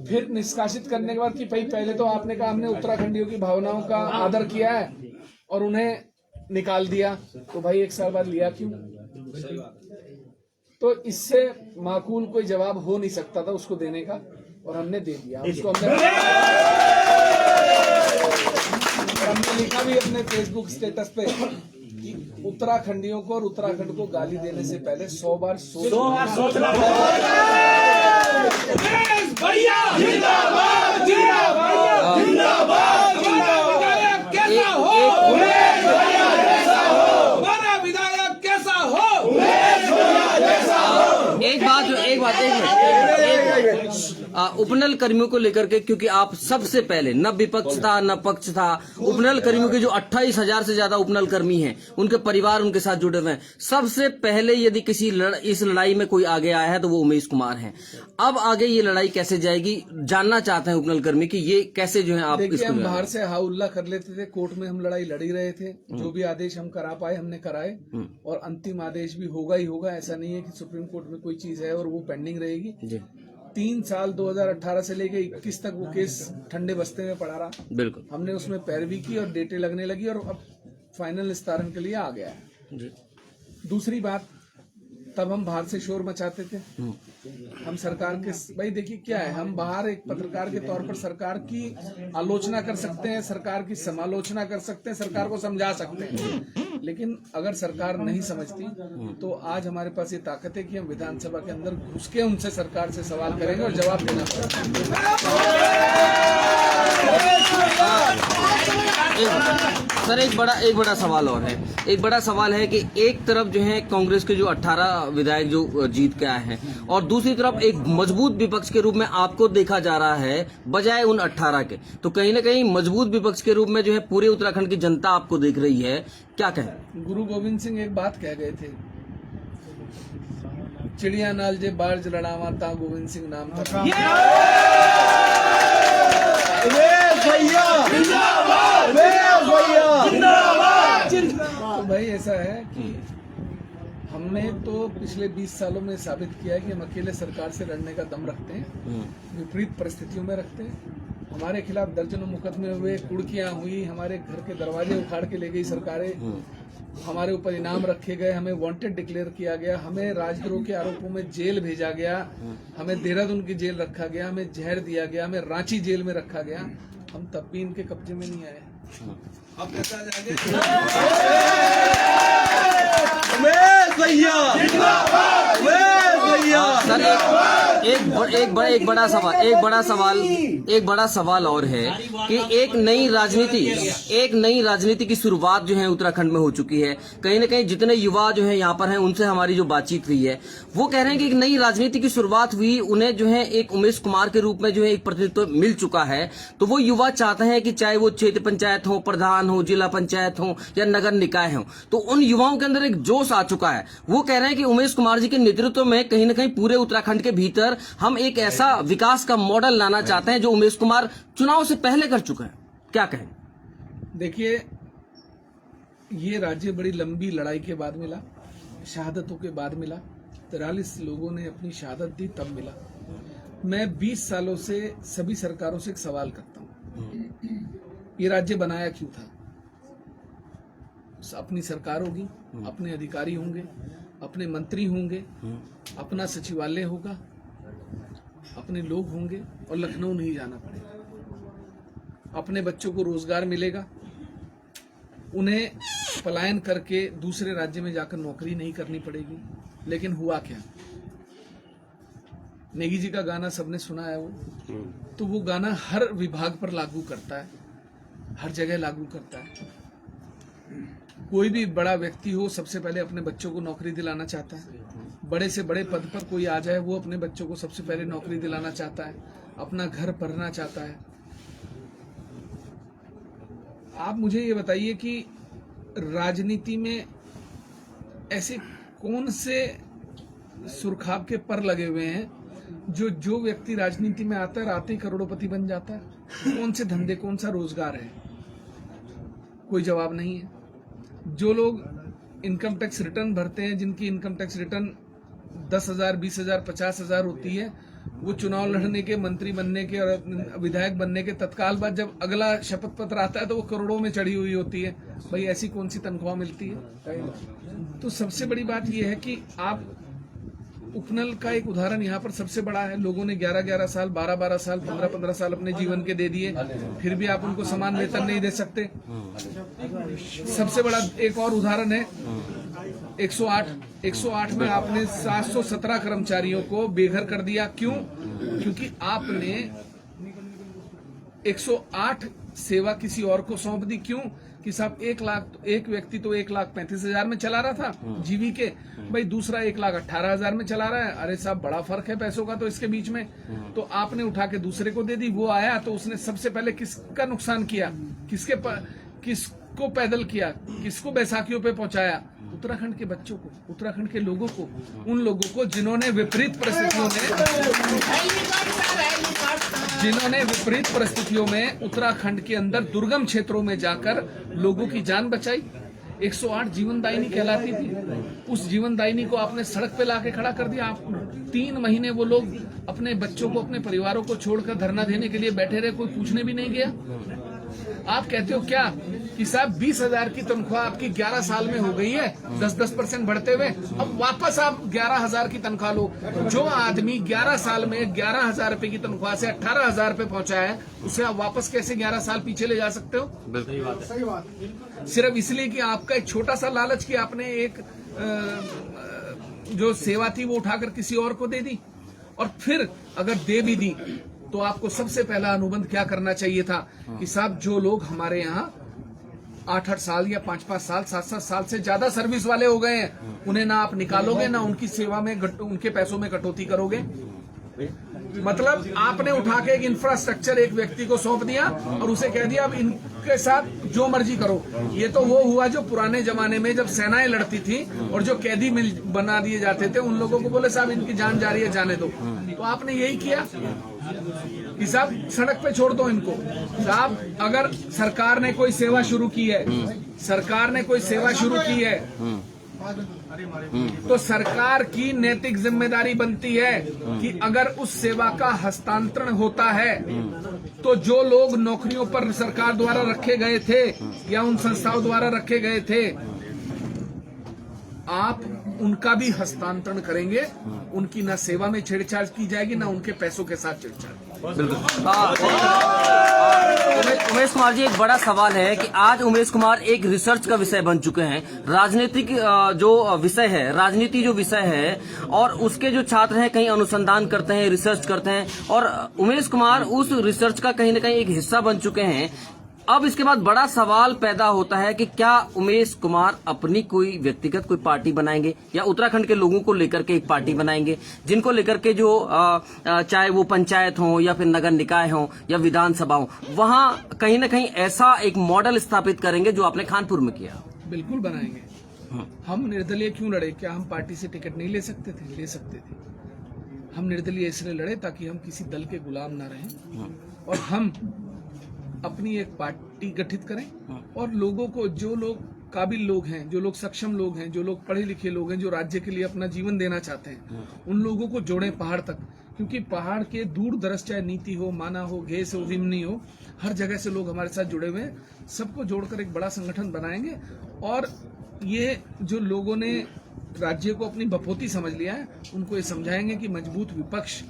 फिर निष्कासित करने के बाद कि भाई पहले तो आपने कहा हमने उत्तराखंडियों की भावनाओं का आदर किया है और उन्हें निकाल दिया, तो भाई 1 साल बाद लिया क्यों? तो इससे माकूल कोई जवाब हो नहीं सकता था उसको देने का, और हमने दे दिया उसको। हमने लिखा भी अपने फेसबुक स्टेटस पे कि उत्तराखंडियों को और उत्तराखंड को गाली देने से पहले 100 बार सोचना। उपनल कर्मियों को लेकर के, क्योंकि आप सबसे पहले न विपक्ष था न पक्ष था, उपनल कर्मियों के जो 28,000 से ज्यादा उपनल कर्मी हैं, उनके परिवार उनके साथ जुड़े हुए हैं, सबसे पहले यदि किसी इस लड़ाई में कोई आगे आया है तो वो उमेश कुमार हैं। अब आगे ये लड़ाई कैसे जाएगी जानना चाहते हैं उपनल कर्मी कि ये कैसे जो है आप देखिए, हम बाहर से हाउल्ला कर लेते थे, कोर्ट में हम लड़ाई लड़ी रहे थे, जो भी आदेश हम करा पाए हमने कराए, और अंतिम आदेश भी होगा ही होगा। ऐसा नहीं है कि सुप्रीम कोर्ट में कोई चीज है और वो पेंडिंग रहेगी। 3 साल 2018 से लेके 21 तक वो केस ठंडे बस्ते में पड़ा रहा। बिल्कुल, हमने उसमें पैरवी की और डेटें लगने लगी और अब फाइनल निस्तारण के लिए आ गया है। दूसरी बात, तब हम बाहर से शोर मचाते थे, हम सरकार के, भाई देखिए क्या है, हम बाहर एक पत्रकार के तौर पर सरकार की आलोचना कर सकते हैं, सरकार की समालोचना कर सकते हैं, सरकार को समझा सकते हैं, लेकिन अगर सरकार नहीं समझती तो आज हमारे पास ये ताकत है कि हम विधानसभा के अंदर घुस के उनसे सरकार से सवाल करेंगे और जवाब देना सर, एक बड़ा सवाल और है। एक बड़ा सवाल है कि एक तरफ जो है कांग्रेस के जो 18 विधायक जो जीत के आए हैं, और दूसरी तरफ एक मजबूत विपक्ष के रूप में आपको देखा जा रहा है बजाय उन 18 के। तो कहीं ना कहीं मजबूत विपक्ष के रूप में जो है पूरे उत्तराखंड की जनता आपको देख रही है, क्या कहें? गुरु गोविंद सिंह एक बात कह गए थे, चिड़िया नाल जे बार्ज लड़ावा ता गोविंद सिंह नाम था। तो भाई ऐसा है कि हमने तो पिछले 20 सालों में साबित किया है कि हम अकेले सरकार से लड़ने का दम रखते हैं, विपरीत परिस्थितियों में रखते हैं। हमारे खिलाफ दर्जनों मुकदमे हुए, कुड़कियां हुई, हमारे घर के दरवाजे उखाड़ के ले गई सरकारें, हमारे ऊपर इनाम रखे गए, हमें वांटेड डिक्लेयर किया गया, हमें राजद्रोह के आरोपों में जेल भेजा गया, हमें देहरादून की जेल रखा गया, हमें जहर दिया गया, हमें रांची जेल में रखा गया। हम तब भी इनके कब्जे में नहीं आए। अब सर, एक बड़ा सवाल और है कि एक नई राजनीति की शुरुआत जो है उत्तराखंड में हो चुकी है। कहीं ना कहीं जितने युवा जो है यहाँ पर हैं, उनसे हमारी जो बातचीत हुई है, वो कह रहे हैं कि एक नई राजनीति की शुरुआत हुई, उन्हें जो है एक उमेश कुमार के रूप में जो है एक प्रतिनिधित्व मिल चुका है। तो वो युवा चाहते हैं कि चाहे वो क्षेत्र पंचायत हो, प्रधान हो, जिला पंचायत हो या नगर निकाय हो, तो उन युवाओं के अंदर एक जोश आ चुका है। वो कह रहे हैं कि उमेश कुमार जी के नेतृत्व में कहीं ना कहीं पूरे उत्तराखंड के भीतर हम एक ऐसा विकास का मॉडल लाना चाहते हैं जो उमेश कुमार चुनाव से पहले कर चुके हैं। क्या कहें? देखिए, ये राज्य बड़ी लंबी लड़ाई के बाद मिला, शहादतों के बाद मिला, 43 लोगों ने अपनी शहादत दी तब मिला। मैं 20 सालों से सभी सरकारों से एक सवाल करता हूँ, ये राज्य बनाया क्यों था? अपनी सरकार होगी, अपने अधिकारी होंगे, अपने मंत्री होंगे, अपना सचिवालय होगा, अपने लोग होंगे और लखनऊ नहीं जाना पड़ेगा, अपने बच्चों को रोजगार मिलेगा, उन्हें पलायन करके दूसरे राज्य में जाकर नौकरी नहीं करनी पड़ेगी। लेकिन हुआ क्या? नेगी जी का गाना सबने सुना है, वो तो वो गाना हर विभाग पर लागू करता है, हर जगह लागू करता है। कोई भी बड़ा व्यक्ति हो, सबसे पहले अपने बच्चों को नौकरी दिलाना चाहता है। बड़े से बड़े पद पर कोई आ जाए, वो अपने बच्चों को सबसे पहले नौकरी दिलाना चाहता है, अपना घर भरना चाहता है। आप मुझे ये बताइए कि राजनीति में ऐसे कौन से सुरखाब के पर लगे हुए हैं जो व्यक्ति राजनीति में आता है आते ही करोड़पति बन जाता है? कौन से धंधे, कौन सा रोजगार है? कोई जवाब नहीं है। जो लोग इनकम टैक्स रिटर्न भरते हैं, जिनकी इनकम टैक्स रिटर्न 10,000, 20,000, 50,000 होती है, वो चुनाव लड़ने के, मंत्री बनने के और विधायक बनने के तत्काल बाद जब अगला शपथ पत्र आता है तो वो करोड़ों में चढ़ी हुई होती है। भाई ऐसी कौन सी तनख्वाह मिलती है? तो सबसे बड़ी बात यह है कि आप उपनल का एक उदाहरण यहाँ पर सबसे बड़ा है। लोगों ने 11-11 साल, 12-12 साल, 15-15 साल अपने जीवन के दे दिए, फिर भी आप उनको समान वेतन नहीं दे सकते। सबसे बड़ा एक और उदाहरण है 108 में आपने 717 कर्मचारियों को बेघर कर दिया। क्यों? क्योंकि आपने 108 सेवा किसी और को सौंप दी। क्यों? कि साहब एक व्यक्ति तो 1,35,000 में चला रहा था जीवी के, भाई दूसरा 1,18,000 में चला रहा है। अरे साहब बड़ा फर्क है पैसों का तो इसके बीच में। तो आपने उठा के दूसरे को दे दी। वो आया तो उसने सबसे पहले किसका नुकसान किया? किसको पैदल किया? किसको बैसाखियों पे पहुंचाया? उत्तराखंड के बच्चों को, उत्तराखंड के लोगों को, उन लोगों को जिन्होंने विपरीत परिस्थितियों में उत्तराखंड के अंदर दुर्गम क्षेत्रों में जाकर लोगों की जान बचाई। 108 जीवनदायिनी कहलाती थी। उस जीवनदायिनी को आपने सड़क पे लाके खड़ा कर दिया। आप 3 महीने वो लोग अपने बच्चों को, अपने परिवारों को छोड़कर धरना देने के लिए बैठे रहे, कोई पूछने भी नहीं गया। आप कहते हो क्या कि साहब 20,000 की तनख्वाह आपकी 11 साल में हो गई है 10% बढ़ते हुए, अब वापस आप 11,000 की तनख्वाह लो। जो आदमी 11 साल में 11,000 रुपए की तनख्वाह से 18,000 रुपए पहुंचा है, उसे आप वापस कैसे 11 साल पीछे ले जा सकते हो? सही बात। सिर्फ इसलिए कि आपका एक छोटा सा लालच कि आपने एक जो सेवा थी वो उठाकर किसी और को दे दी। और फिर अगर दे भी दी तो आपको सबसे पहला अनुबंध क्या करना चाहिए था कि साहब जो लोग हमारे यहाँ 8-8 साल या 5-5 साल, 7-7 साल से ज्यादा सर्विस वाले हो गए हैं, उन्हें ना आप निकालोगे, ना उनकी सेवा में उनके पैसों में कटौती करोगे। मतलब आपने उठा के एक इंफ्रास्ट्रक्चर एक व्यक्ति को सौंप दिया और उसे कह दिया अब इनके साथ जो मर्जी करो। ये तो वो हुआ जो पुराने जमाने में जब सेनाएं लड़ती थी और जो कैदी बना दिए जाते थे, उन लोगों को बोले साहब इनकी जान जा रही है, जाने दो। तो आपने यही किया कि साहब सड़क पे छोड़ दो इनको। साहब अगर सरकार ने कोई सेवा शुरू की है, तो सरकार की नैतिक जिम्मेदारी बनती है कि अगर उस सेवा का हस्तांतरण होता है तो जो लोग नौकरियों पर सरकार द्वारा रखे गए थे या उन संस्थाओं द्वारा रखे गए थे, आप उनका भी हस्तांतरण करेंगे। उनकी ना सेवा में छेड़छाड़ की जाएगी, ना उनके पैसों के साथ छेड़छाड़। उमेश कुमार जी, एक बड़ा सवाल है कि आज उमेश कुमार एक रिसर्च का विषय बन चुके हैं। राजनीतिक जो विषय है, राजनीति जो विषय है, और उसके जो छात्र हैं कहीं अनुसंधान करते हैं, रिसर्च करते हैं, और उमेश कुमार उस रिसर्च का कहीं न कहीं एक हिस्सा बन चुके हैं। अब इसके बाद बड़ा सवाल पैदा होता है कि क्या उमेश कुमार अपनी कोई व्यक्तिगत कोई पार्टी बनाएंगे या उत्तराखंड के लोगों को लेकर के एक पार्टी बनाएंगे, जिनको लेकर के जो चाहे वो पंचायत हो या फिर नगर निकाय हो या विधानसभा हो, वहां कहीं ना कहीं ऐसा एक मॉडल स्थापित करेंगे जो आपने कानपुर में किया? बिल्कुल बनाएंगे। हम निर्दलीय क्यों लड़े? क्या हम पार्टी से टिकट नहीं ले सकते थे? ले सकते थे। हम निर्दलीय इसलिए लड़े ताकि हम किसी दल के गुलाम ना रहें और हम अपनी एक पार्टी गठित करें और लोगों को, जो लोग काबिल लोग हैं, जो लोग सक्षम लोग हैं, जो लोग पढ़े लिखे लोग हैं, जो राज्य के लिए अपना जीवन देना चाहते हैं, उन लोगों को जोड़ें पहाड़ तक। क्योंकि पहाड़ के दूर दरस, चाहे नीति हो, माना हो, घेस हो, रिमनी हो, हर जगह से लोग हमारे साथ जुड़े हुए हैं। सबको जोड़कर एक बड़ा संगठन बनाएंगे और ये जो लोगों ने राज्य को अपनी बपोती समझ लिया है, उनको ये समझाएंगे कि मजबूत विपक्ष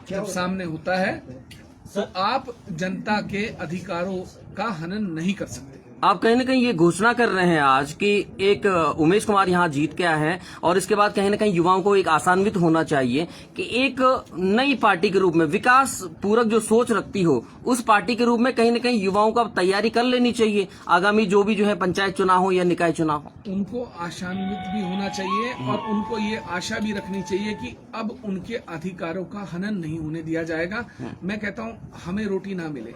जब सामने होता है तो आप जनता के अधिकारों का हनन नहीं कर सकते। आप कहीं ना कहीं ये घोषणा कर रहे हैं आज कि एक उमेश कुमार यहाँ जीत के आए हैं और इसके बाद कहीं ना कहीं युवाओं को एक आशान्वित होना चाहिए कि एक नई पार्टी के रूप में, विकास पूरक जो सोच रखती हो, उस पार्टी के रूप में कहीं ना कहीं युवाओं को तैयारी कर लेनी चाहिए आगामी जो भी है पंचायत चुनाव हो या निकाय चुनाव हो। उनको आशान्वित भी होना चाहिए और उनको ये आशा भी रखनी चाहिए कि अब उनके अधिकारों का हनन नहीं होने दिया जाएगा। मैं कहता हूँ हमें रोटी ना मिले,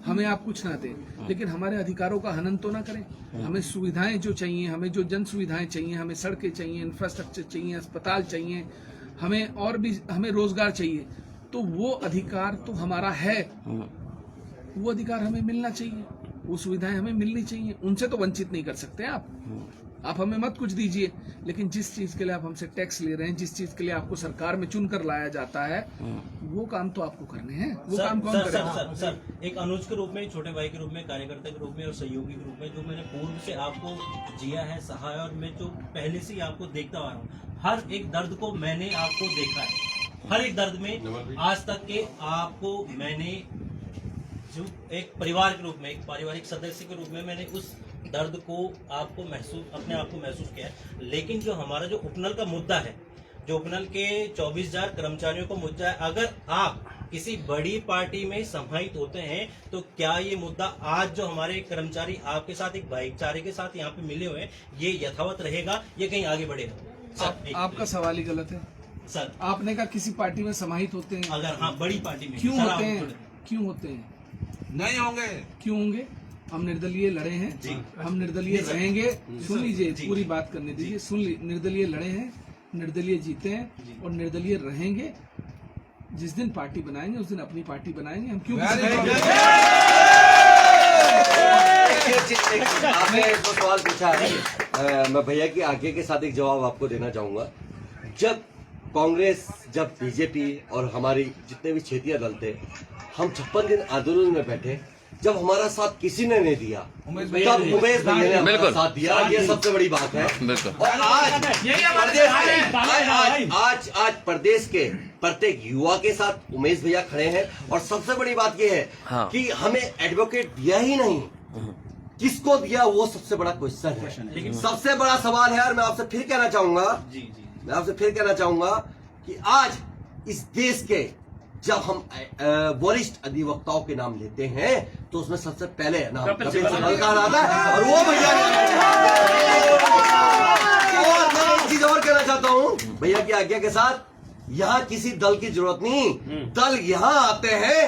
हमें आप कुछ ना दें, लेकिन हमारे अधिकारों का हनन तो ना करें। हमें सुविधाएं जो चाहिए, हमें जो जन सुविधाएं चाहिए, हमें सड़कें चाहिए, इंफ्रास्ट्रक्चर चाहिए, अस्पताल चाहिए, हमें और भी, हमें रोजगार चाहिए, तो वो अधिकार तो हमारा है, वो अधिकार हमें मिलना चाहिए, वो सुविधाएं हमें मिलनी चाहिए। उनसे तो वंचित नहीं कर सकते आप। आप हमें मत कुछ दीजिए, लेकिन जिस चीज के लिए आप हमसे टैक्स ले रहे हैं, जिस चीज के लिए आपको सरकार में चुन कर लाया जाता है, वो काम तो आपको करने हैं। वो काम कौन करेगा? सर, एक अनुज के रूप में, छोटे भाई के रूप में, कार्यकर्ता के रूप में और सहयोगी के रूप में जो मैंने पूर्व से आपको जिया है, सहा है, और मैं जो पहले से ही आपको देखता आ रहा हूँ, हर एक दर्द को मैंने आपको देखा है। हर एक दर्द में आज तक के आपको मैंने जो एक परिवार के रूप में, एक पारिवारिक सदस्य के रूप में मैंने उस दर्द को आपको अपने आप को महसूस किया है। लेकिन जो हमारा जो उपनल का मुद्दा है, जो उपनल के 24,000 कर्मचारियों का मुद्दा है, अगर आप किसी बड़ी पार्टी में समाहित होते हैं तो क्या ये मुद्दा आज जो हमारे कर्मचारी आपके साथ एक भाईचारे के साथ यहाँ पे मिले हुए हैं, ये यथावत रहेगा, ये कहीं आगे बढ़ेगा? आपका सवाल ही गलत है सर। आपने कहा किसी पार्टी में समाहित होते हैं, अगर हाँ बड़ी पार्टी में क्यों सर, होते आप हैं? थोड़े- क्यों होते हैं? नहीं होंगे। क्यों होंगे? हम निर्दलीय लड़े हैं, हम निर्दलीय रहेंगे। सुन लीजिए, पूरी बात करने दीजिए। सुन ली, निर्दलीय लड़े हैं, निर्दलीय जीते हैं और निर्दलीय रहेंगे। जिस दिन पार्टी बनाएंगे उस दिन अपनी पार्टी बनाएंगे। हम क्यों? आपने जो सवाल पूछा है, मैं भैया की आगे के साथ एक जवाब आपको देना चाहूंगा। जब कांग्रेस, जब बीजेपी और हमारी जितने भी क्षेत्रीय दल थे, हम 56 दिन आंदोलन में बैठे, जब हमारा साथ किसी ने नहीं दिया, तब उमेश भैया ने हमारा साथ दिया। ये सबसे बड़ी बात है। और आज प्रदेश के प्रत्येक युवा के साथ उमेश भैया खड़े हैं। और सबसे बड़ी बात ये है कि हमें एडवोकेट दिया ही नहीं, किसको दिया वो सबसे बड़ा क्वेश्चन है, सबसे बड़ा सवाल है। और मैं आपसे फिर कहना चाहूंगा कि आज इस देश के जब हम वरिष्ठ अधिवक्ताओं के नाम लेते हैं तो उसमें सबसे पहले नाम कपिल सिब्बल का आता है। और वो भैया, और मैं एक चीज और कहना चाहता हूँ भैया की आज्ञा के साथ, यहाँ किसी दल की जरूरत नहीं, दल यहाँ आते हैं,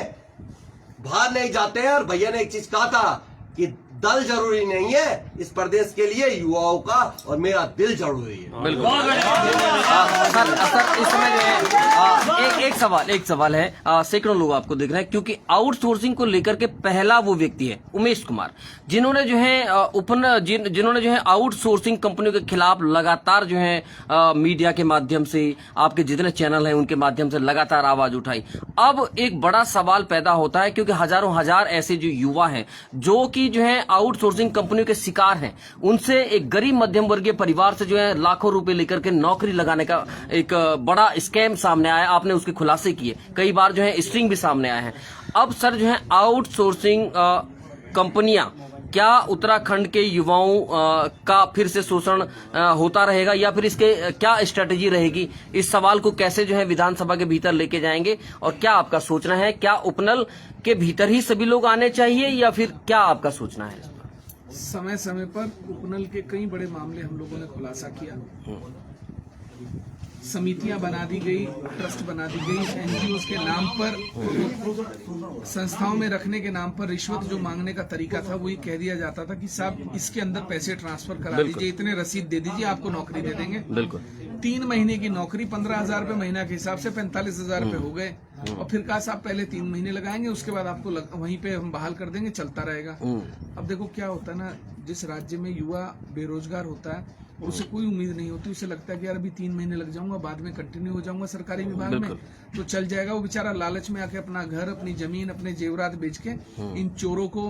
बाहर नहीं जाते हैं। और भैया ने एक चीज कहा था कि दल जरूरी नहीं है, इस प्रदेश के लिए युवाओं का और मेरा दिल जरूरी है। बिल्कुल सर, इस समय जो है एक सवाल है, सैकड़ों लोग आपको देख रहे हैं, क्योंकि आउटसोर्सिंग को लेकर के पहला वो व्यक्ति है उमेश कुमार, जिन्होंने जो है जिन्होंने जो है आउटसोर्सिंग कंपनियों के खिलाफ लगातार जो है मीडिया के माध्यम से, आपके जितने चैनल हैं उनके माध्यम से लगातार आवाज उठाई। अब एक बड़ा सवाल पैदा होता है, क्योंकि हजारों हजार ऐसे जो युवा हैं जो कि जो है आउटसोर्सिंग कंपनियों के शिकार हैं, उनसे एक गरीब मध्यम वर्गीय परिवार से जो है लाखों रुपए लेकर के नौकरी लगाने का एक बड़ा स्कैम सामने आया। आपने उसके खुलासे किए, कई बार जो है स्ट्रिंग भी सामने आए हैं। अब सर जो है आउटसोर्सिंग कंपनियां, क्या उत्तराखंड के युवाओं का फिर से शोषण होता रहेगा, या फिर इसके क्या स्ट्रेटेजी रहेगी? इस सवाल को कैसे जो है विधानसभा के भीतर लेके जाएंगे, और क्या आपका सोचना है? क्या उपनल के भीतर ही सभी लोग आने चाहिए, या फिर क्या आपका सोचना है? समय समय पर उपनल के कई बड़े मामले हम लोगों ने खुलासा किया। समितियां बना दी गई, ट्रस्ट बना दी गई, एनजीओ के नाम पर, संस्थाओं में रखने के नाम पर रिश्वत जो मांगने का तरीका था वही कह दिया जाता था कि साहब इसके अंदर पैसे ट्रांसफर करा दीजिए, इतने रसीद दे दीजिए, आपको नौकरी दे देंगे। बिल्कुल 3 महीने की नौकरी 15,000 रुपए महीना के हिसाब से 45,000 रुपए हो गए। और फिर कहा साहब पहले 3 महीने लगाएंगे, उसके बाद आपको वहीं पे हम बहाल कर देंगे, चलता रहेगा। अब देखो क्या होता है ना, जिस राज्य में युवा बेरोजगार होता है उसे कोई उम्मीद नहीं होती, उसे लगता है कि यार अभी 3 महीने लग जाऊंगा, बाद में कंटिन्यू हो जाऊंगा सरकारी विभाग में तो चल जाएगा। वो बेचारा लालच में आके अपना घर, अपनी जमीन, अपने जेवरात बेच के इन चोरों को